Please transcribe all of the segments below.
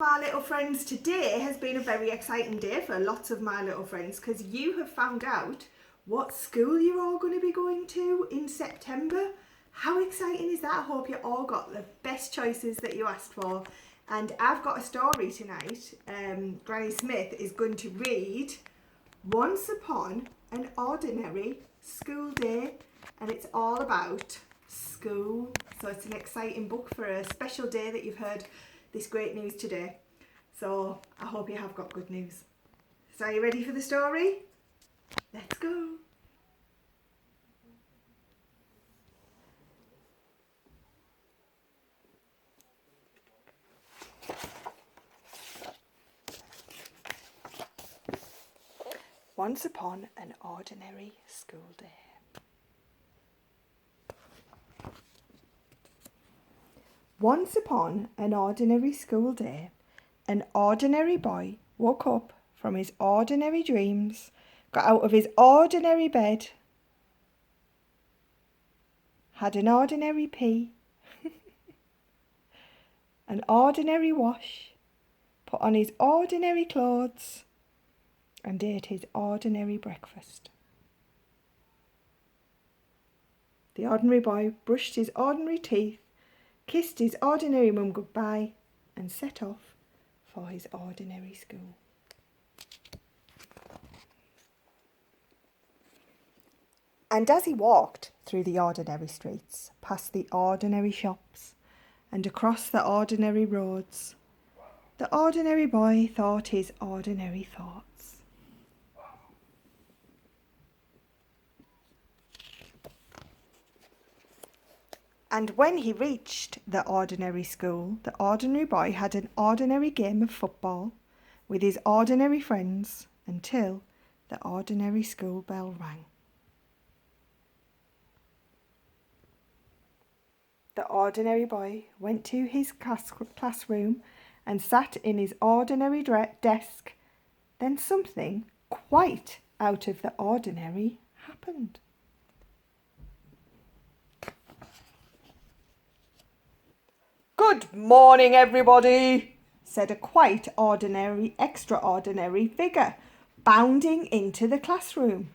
My little friends, today has been a very exciting day for lots of my little friends because you have found out what school you're all going to be going to in September. How exciting is that? I hope you all got the best choices that you asked for. And I've got a story tonight. Granny Smith is going to read Once Upon an Ordinary School Day, and it's all about school. So it's an exciting book for a special day that you've heard this great news today. So I hope you have got good news. So are you ready for the story? Let's go. Once upon an ordinary school day. Once upon an ordinary school day, an ordinary boy woke up from his ordinary dreams, got out of his ordinary bed, had an ordinary pee, an ordinary wash, put on his ordinary clothes, and ate his ordinary breakfast. The ordinary boy brushed his ordinary teeth, kissed his ordinary mum goodbye, and set off for his ordinary school. And as he walked through the ordinary streets, past the ordinary shops, and across the ordinary roads, the ordinary boy thought his ordinary thoughts. And when he reached the ordinary school, the ordinary boy had an ordinary game of football with his ordinary friends until the ordinary school bell rang. The ordinary boy went to his classroom and sat in his ordinary desk. Then something quite out of the ordinary happened. "Good morning, everybody," said a quite ordinary, extraordinary figure, bounding into the classroom.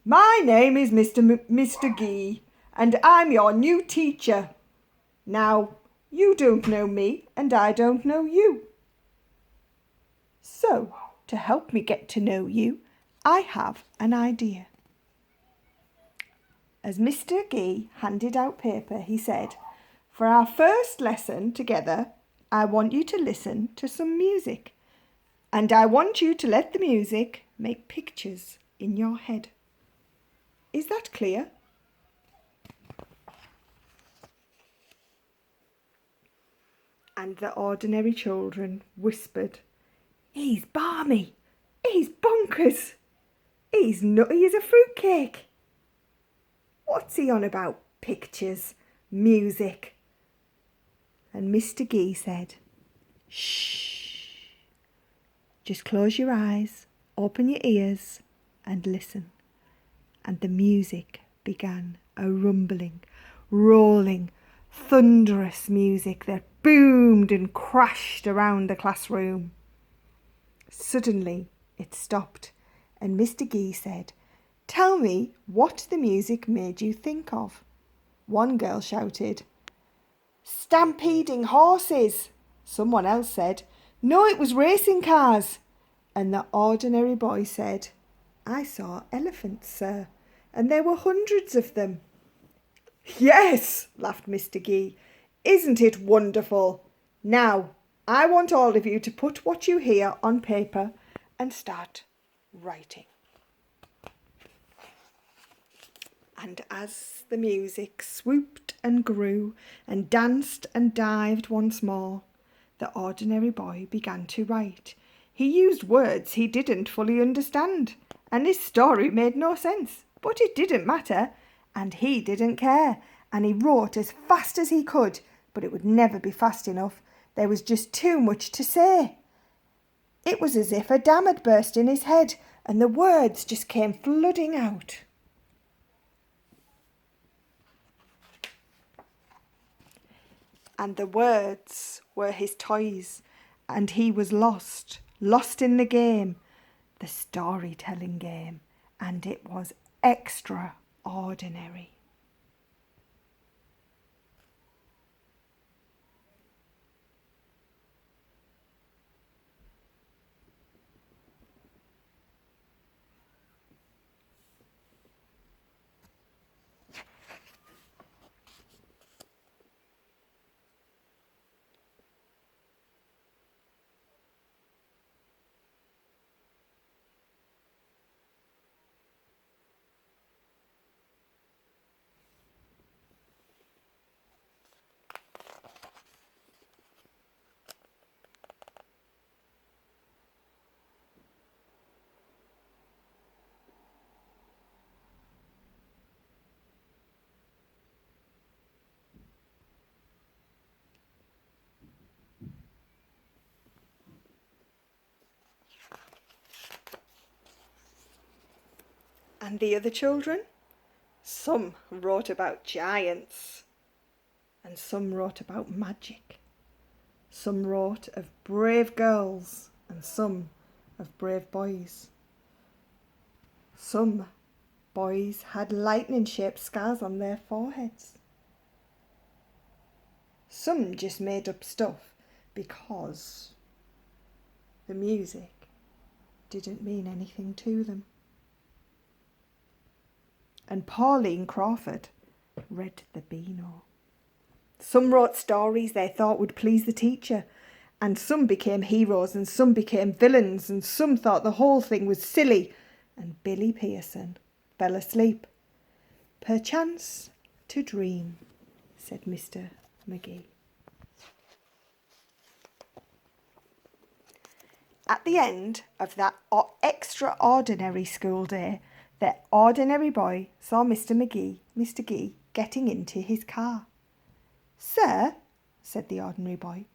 "My name is Mr. Gee, and I'm your new teacher. Now, you don't know me, and I don't know you. So, to help me get to know you, I have an idea." As Mr. Gee handed out paper, he said, "For our first lesson together, I want you to listen to some music, and I want you to let the music make pictures in your head. Is that clear?" And the ordinary children whispered, "He's balmy, he's bonkers, he's nutty as a fruitcake. What's he on about? Pictures, music?" And Mr. Gee said, "Shh, just close your eyes, open your ears and listen." And the music began, a rumbling, rolling, thunderous music that boomed and crashed around the classroom. Suddenly it stopped, and Mr. Gee said, "Tell me what the music made you think of." One girl shouted, "Stampeding horses." Someone else said, "No, it was racing cars." And the ordinary boy said, "I saw elephants, sir, and there were hundreds of them." "Yes," laughed Mr. Gee. "Isn't it wonderful? Now, I want all of you to put what you hear on paper and start writing." And as the music swooped and grew and danced and dived once more, the ordinary boy began to write. He used words he didn't fully understand, and his story made no sense, but it didn't matter, and he didn't care, and he wrote as fast as he could, but it would never be fast enough. There was just too much to say. It was as if a dam had burst in his head, and the words just came flooding out. And the words were his toys, and he was lost in the game, the storytelling game, and it was extraordinary. And the other children? Some wrote about giants, and some wrote about magic. Some wrote of brave girls, and some of brave boys. Some boys had lightning-shaped scars on their foreheads. Some just made up stuff because the music didn't mean anything to them. And Pauline Crawford read the Beano. Some wrote stories they thought would please the teacher, and some became heroes and some became villains, and some thought the whole thing was silly, and Billy Pearson fell asleep. "Perchance to dream," said Mr. McGee. At the end of that extraordinary school day, the ordinary boy saw Mr. Gee, getting into his car. "Sir," said the ordinary boy,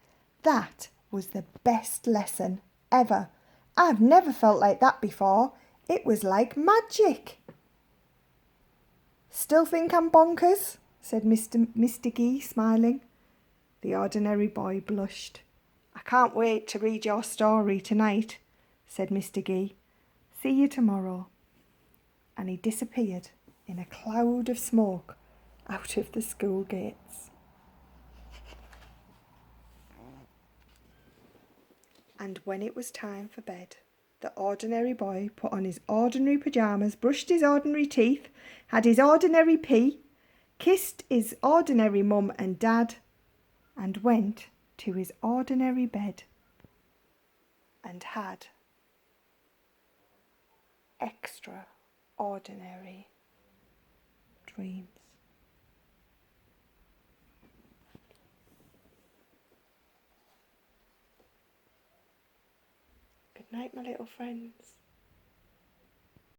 "that was the best lesson ever. I've never felt like that before. It was like magic." "Still think I'm bonkers?" said Mr. Gee, smiling. The ordinary boy blushed. "I can't wait to read your story tonight," said Mr. Gee. "See you tomorrow." And he disappeared in a cloud of smoke out of the school gates. And when it was time for bed, the ordinary boy put on his ordinary pyjamas, brushed his ordinary teeth, had his ordinary pee, kissed his ordinary mum and dad, and went to his ordinary bed and had extraordinary dreams. Good night, my little friends.